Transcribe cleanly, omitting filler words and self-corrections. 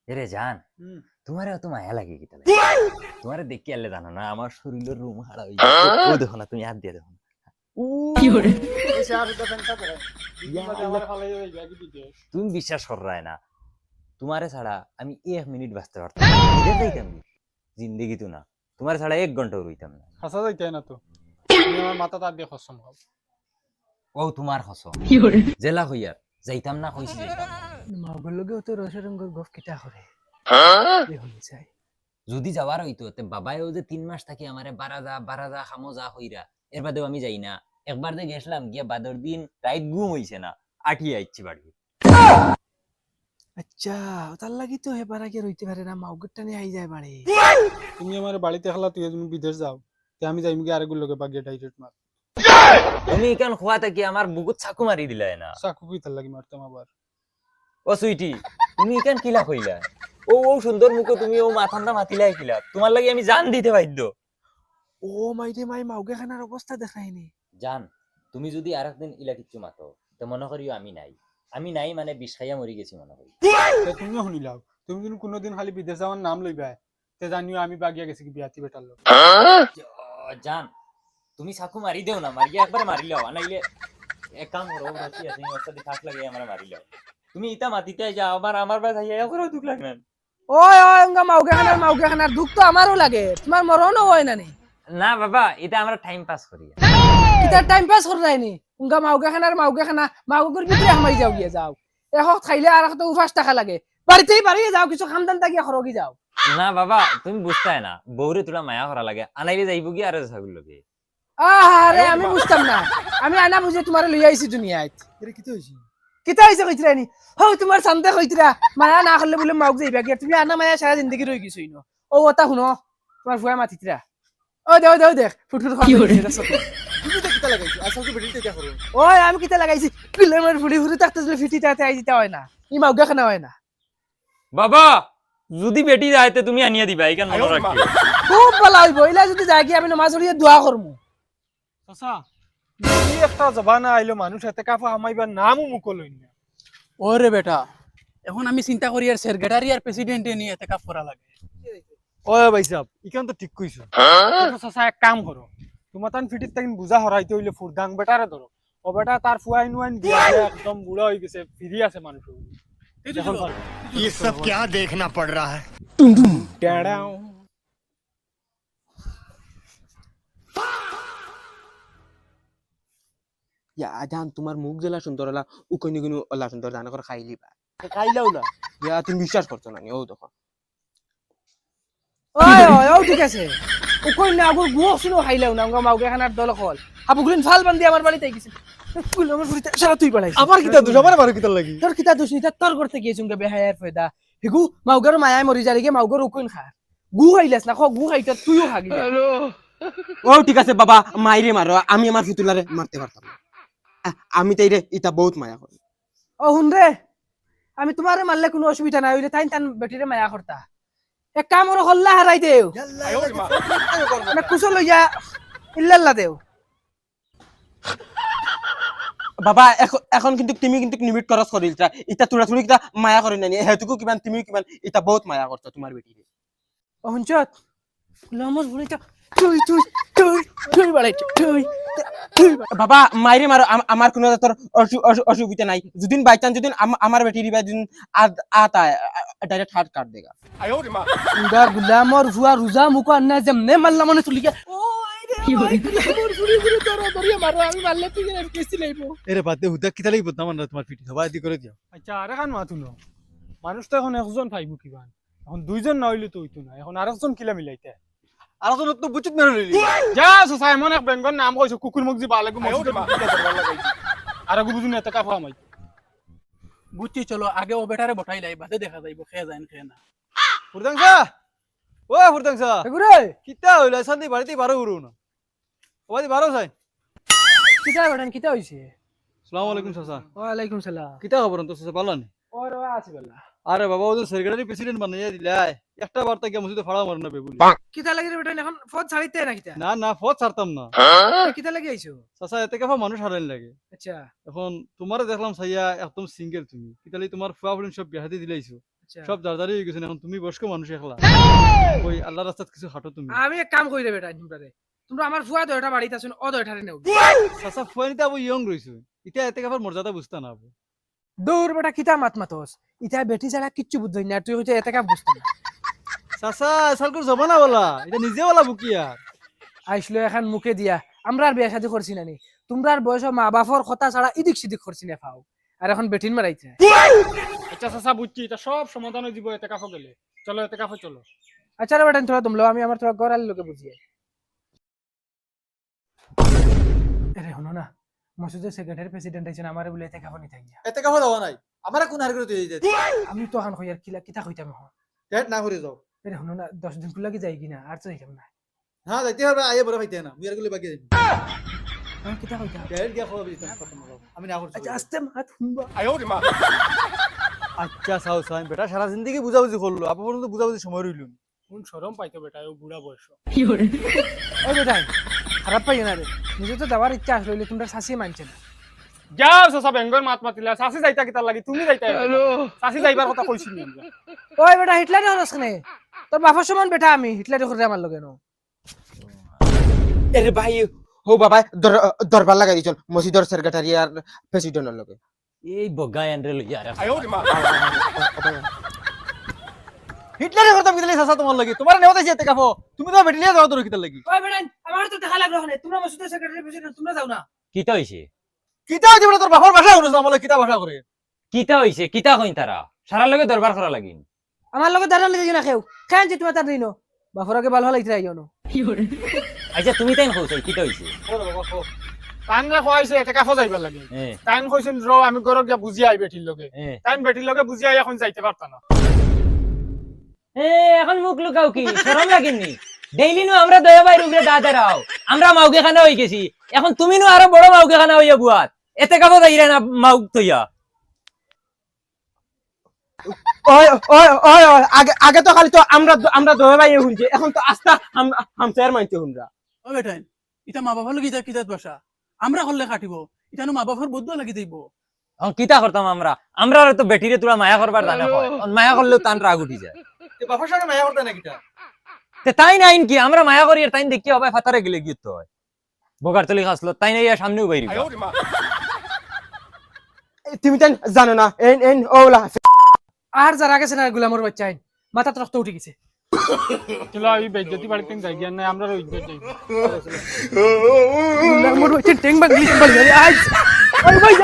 এরে জান তোমারে অত মায়া লাগে কি তাহলে তোমারে দেখি আলে জানো না আমার শরীরের রুম হারা হই ও দেখো না তুমি হাত দিয়ে দেখো না কি করে তুমি বিশ্বাস করায় না তোমারে ছাড়া আমি 1 মিনিট বাঁচতে পারতাম না এদের যাইতাম জিন্দেগি তো না তোমারে ছাড়া 1 ঘন্টাও রইতাম না হাসা যাইতে না তো তুমি আমার মাথা তার দিয়ে খসম খাও ও তোমার কসম কি করে জেলা হইয়ার যাইতাম না কইছি যাইতাম না। মাগর লগে তো রসরঙ্গর গফ কিটা করে এ হই যায় যদি যাওয়ার হইতো তে বাবাইও যে 3 মাস থাকি আমারে বারাজা খামো যা হইরা এর বাদেও আমি যাই না একবার যে গেছলাম গিয়া বাদর দিন রাত ঘুম হইছে না আঠিয়া আইছি বাড়ি আচ্ছা তার লাগি তো হেবার আগে রইতে পারে না মাগরটা নিয়ে আই যায় বাড়ি তুমি আমার বাড়িতে খেলা তুই তুমি বিদেশ যাও তে আমি যাইম কি আরেকগুলো লোকে বাগিয়ে ডাইরেক্ট মার তুমি কেন খোয়া থাকি আমার বুকুত চাকু মারি দিলাই না চাকু কি তার লাগি মারতাম আবার ও সুইটি তুমি কেন কিলা কইলা ও ও সুন্দর মুখো তুমি ও মাথান্ডা মাতিলাই কিলা তোমার লাগি আমি জান দিতে বাধ্য ও মাইরে মাই মাউগে খানার অবস্থা দেখায়নি জান তুমি যদি আরেকদিন ইলা কিচ্ছু মাতো তো মনে করিও আমি নাই মানে বিষ খাইয়া মরি গেছি মনে করি তে তুমিও শুনিলাও তুমি যদি কোনোদিন খালি বিদেশ যাওয়ার নাম লইবা তে জানিও আমি বাগিয়া গেছি কি বিয়াতি বেটার লোক জান তুমি চাকু মারি দেও না মারিয়া একবার মারি লাও আনাইলে এক কাম করো বসি আছে ওস্তাদ থাক লাগে আমার মারি লাও তুমি ইতা মাতিতে যাও আমার বাস আইয়া করে দুঃখ লাগে না ওই ওই উঙ্গা মাউগে খানার দুঃখ তো আমারও লাগে তোমার মরণও হয় না নি না বাবা এটা আমরা টাইম পাস করি কিটা টাইম পাস করে যায়নি উঙ্গা মাউগে খানা মাউগের ভিতরে হামাই যাও গিয়ে যাও এখন খাইলে আর তো উফাস টাকা লাগে বাড়িতেই বাড়িয়ে যাও কিছু খামদান তাকিয়া খরগি যাও না বাবা তুমি বুঝতাই না বউরে তোলা মায়া করা লাগে আনাইলে যাইব কি আর ছাগল লগে আরে আমি বুঝতাম না আমি আনা বুঝে তোমারে লই আইছি দুনিয়াত এরে কি হইছি কিতা হইছে কইতরানি হৌ তোমার শান্তে কইতরা মায়া না করলে বলে মাউক যাইবা কি তুমি আনা মায়া সারা জিন্দগি রই গইছই ন ও ওটা শুনো তোমার ফুয়া মাতিতরা ও দেখ ফুটফুট খাওয়া তুমি তো কিতা লাগাইছো আসল তো বেটিতে দেখা করো ওই আমি কিতা লাগাইছি পিলের ফুড়ি ফুড়ি থাকতে যদি ফিটি তাতে আই দিতে হয় না ই মাউকে খানা হয় না বাবা যদি বেটি যাইতে তুমি আনিয়া দিবা এই কেন মনে রাখি খুব ভালো হইব ইলা যদি যাই কি আমি নামাজ পড়িয়ে দোয়া করমু চাচা কি একটা জবানা আইলো মানুষ এতে কাফা হামাইবার নামও মুখ লইন না ওরে বেটা এখন আমি চিন্তা করি আর সেক্রেটারি আর প্রেসিডেন্টে নিয়ে এতে কাপ করা লাগে ও ভাই সাহেব ইখান তো ঠিক কইছো চাচা এক কাম করো তোমার তান ফিটির তাকিন বুঝা হরাইতে হইলে ফুরদাং বেটারে ধরো ও বেটা তার ফুয়াই নুয়াইন বিয়া দিয়ে একদম বুড়া হই গেছে ফিরি আছে মানুষ এখন পারবে। ये सब क्या देखना पड़ रहा है ট্যাড়াও। ইয়া আজান তোমার মুখ জেলা সুন্দর হলা উকইনি গুনি ওলা সুন্দর জানা করে খাইলিবা খাইলাও না ইয়া তুমি বিশ্বাস করছো না ও দেখো ও ঠিক আছে ও কই না আগর গুও শুনো খাইলাও না উঙ্গা মাউকে খানার দল কল হাবুগুলিন ফাল বান্ধি আমার বাড়িতে গেছে আমার ফুড়িতে সারা তুই বাড়াইছিস আবার কিতা দুষ আবার মারো কিতা লাগি তোর কিতা দোষ নিতা তোর করতে গিয়েছুন গে বেহায়ার ফয়দা হিগু মাউগার মায়ায় মরি যারি গে মাউগার উকুন খা গু খাইলাস না খ গু খাইতা তুইও খাগি ও ঠিক আছে বাবা মাইরে মারো আমি আমার ফুতুলারে মারতে পারতাম না আমি তাইরে ইতা বহুত মায়া করি ও হুন রে আমি তোমারে মারলে কোনো অসুবিধা নাই হইলে তাইন তান বেটিরে মায়া করতা এক কাম ওর হল্লা হারাই দেও না কুশো লইয়া ইল্লাল্লাহ দেও বাবা এখন কিন্তু তুমি কিন্তু নিমিট খরচ করিলছা ইতা তুলা তুলি কিতা মায়া করি নানি হেতুকু কিমান তুমি কিমান ইতা বহুত মায়া করছো তোমার বেটিরে ও হুনচত লমর ভুলিটা তুই তুই তুই তুই বাড়াই তুই তুই বাবা মাইরে মারো আমার কোনো তোর অসুবিধা নাই যদিন বাই চান্স যদিন আমার বেটির বা দিন আতা ডাইরেক্ট হার্ট কাট দেগা উডা গুলামর ভুয়া রোজা মুকো আন্না যেমনে মারলা মনে তুলি গে ও কি করে মোর ফুরি ফুরি তোর দরিয়া মারো আমি মারলে তুই কেসি লাইবো এরে বাদ দে হুদা কিতা লাগি বদনাম না তোমার পিটি সবাই দি করে দিও আচ্ছা আরে কান মাতুন মানুষ তো এখন একজন পাইবো কিবান এখন দুইজন না হইলে তো হইতো না এখন আরেকজন কিলা মিলাইতে আর তো তো বুঝিত মেরে লইলি যা চাচা এমন এক বেঙ্গর নাম কইছো কুকুর মুখ জি বালাগু মসজিদে বিটা দরবার লাগাইছি আর গু বুঝুন এত কাফা আমাই বুঝছি চলো আগে ও বেটারে বটাই লাই বাদে দেখা যাইব খেয়ে যায় খেয়ে না ফুরদাংসা ও ফুরদাংসা এগুরে কিতা হইলা শান্তি বাড়িতে বারো উড়ো না ওবাদি বারো চাই কিতা বেটান কিতা হইছে আসসালামু আলাইকুম চাচা ওয়া আলাইকুম সালাম কিতা খবর তো চাচা ভালো নি ওর আছে বেলা আরে বাবা ওদের সেক্রেটারি প্রেসিডেন্ট বানাইয়া দিলাই একটা বার্তা গিয়া মসজিদে ফাড়া মারনা বেগুলি কিতা লাগি রে বেটান এখন ফদ ছাড়িতে না কিতা না না ফত ছাড়তাম না কিতা লাগি আইছো চাচা এতে কাফা মানুষ হারাইন লাগে আচ্ছা এখন তোমারে দেখলাম সাইয়া একদম সিঙ্গেল তুমি কিতালি তোমার ফুয়া ফুলিন সব বিয়া হাতে দিলাইছো আচ্ছা সব দাঁড়াদাঁড়ি হয়ে গেছে এখন তুমি বয়স্ক মানুষ একলা ওই আল্লাহ রাস্তাত কিছু হাঁটো তুমি আমি এক কাম করি রে বেটা তোমরা আমার ফুয়া দয়টা বাড়িতে আছেন ও দয়টারে নেও চাচা ফুয়ানিতে আবু ইয়ং রইছো এতিয়া এতে কাফার মর্যাদা বুঝতা না আবু দূর বেটা কিতা মাত মাতস ইটা বেটি ছাড়া কিচ্ছু বুঝছই না তুই হইতে এতে কাম বুঝতে না চাচা সালকুর জমানা বলা এটা নিজে বলা বুকি আর আইসলো এখন মুখে দিয়া আমরা আর বিয়া শাদি করছি না নি তোমরা বয়স মা বাপর কথা ছাড়া ইদিক সিদিক করছি না ফাও আর এখন বেটিন মারাইছে আচ্ছা চাচা বুঝছি এটা সব সমাধান হয়ে যাব এতে কাফো গেলে চলো এতে কাফো চলো আচ্ছা রে বেটা তোরা তোমলো আমি আমার তোরা ঘর আর লোকে বুঝিয়ে আরে হনো না মসজিদের সেক্রেটারি প্রেসিডেন্ট আইছেন আমারে বলে এতে কাফো নিতে গিয়া এতে কাফা যাওয়া নাই আমার কোন হার করে তুই যেতে আমি তো এখন কইয়ার কিলা কিতা কইতাম এখন টেট না করে যাও আরে হনো না 10 দিন লাগি যাই কিনা আর তো যাইতাম না হ্যাঁ যাইতে হবে আইয়ে বড় পাইতে না মুই আর গুলো বাকি যাই আমি কিতা কইতাম টেট গিয়া খাওয়া দিতাম আমি না করছি আচ্ছা আস্তে মাত শুনবা আচ্ছা সাউ সাইন বেটা সারা জিন্দেগি বুঝাবুঝি করলো আপা পর্যন্ত বুঝাবুঝি সময় রইল কোন শরম পাইতো বেটা ও বুড়া বয়স Fiore, ওই বেটাই খারাপ পাইও না রে নিজে তো যাওয়ার ইচ্ছা আসলো তোমরা শাসি মানছে না যাও চাচা বেঙ্গল মাত মাতিলা চাচি যাইতা কিতা লাগি তুমি যাইতা চাচি যাইবার কথা কইছিনি আমরা ওই বেটা হিটলারে হরস কেনে তোর বাপের সমান বেটা আমি হিটলারে করে আমার লগে নো এরে ভাই হো বাবা দরবার লাগাই দিছন মসজিদর সেক্রেটারি আর প্রেসিডেন্টের লগে এই বগা এন্ড্রে লইয়া আর হিটলারে করতাম কিতা চাচা তোমার লাগি তোমার নেওয়া যাইছে এতে কাফো তুমি তো বেটলিয়া যাও তোর কিতা লাগি ওই বেটা আমার তো দেখা লাগলো না তোমরা মসজিদের সেক্রেটারি প্রেসিডেন্ট তোমরা যাও না কিতা হইছে কিতা হইছে বলে তোর বাবার ভাষা হইছে আমলে কিতা ভাষা করে কিতা হইছে কিতা কইন তারা সারা লগে দরবার করা লাগিন আমার লগে দাঁড়ান লাগি না কেউ কেন যে তুমি তার দিনো বাপরাকে ভালো ভালো ইতরা আইও না Fiore, আচ্ছা তুমি তাইন কইছো কিতা হইছে তাইনরা কইছে এতে কাফো যাইবার লাগি তাইন কইছেন র আমি ঘরক গিয়া বুঝি আই বেটির লগে তাইন বেটির লগে বুঝি আই এখন যাইতে পারতা না এখন মুখ লুকাও কি শরম লাগেনি ডেইলি নো আমরা দয়া ভাই রুমে দাদা রাও আমরা মাউকে খানা হই গেছি এখন তুমি নো আরো বড় মাউকে খানা হইয়া বুয়াত এতে কাবো যাইরা না মাউক তইয়া ওই ওই ওই ওই, আগে আগে তো খালি তো আমরা দোয়া ভাই হুনছে এখন তো আস্তা হামসার মানতে হুনরা ও বেটাই ইটা মা বাবার লগি যা কিতাত বাসা আমরা করলে কাটিব ইটানো মা বাবার বদ্ধ লাগি দিব এখন কিতা করতাম আমরা তো বেটিরে তোরা মায়া করবার জানা হয় মায়া করলেও তান রাগ উঠি যায় তে বাবার সাথে মায়া করতে না কিটা তে তাই নাইন কি আমরা মায়া করি আর তাই দেখি হবে ফাতারে গেলে গিয়ে তো হয় বোকার তলি খাসলো তাই নাই সামনেও বাইরে তুমি তাই জানো না এন এন ওলা আর যারা গেছে না গোলামর বাচ্চা আইন মাথা রক্ত উঠে গেছে চলো এই বেজ্জতি বাড়িতে যাই গিয়া নাই আমরা ওই যাই গোলামর বাচ্চা টেং বাগলি আইস ওই ভাই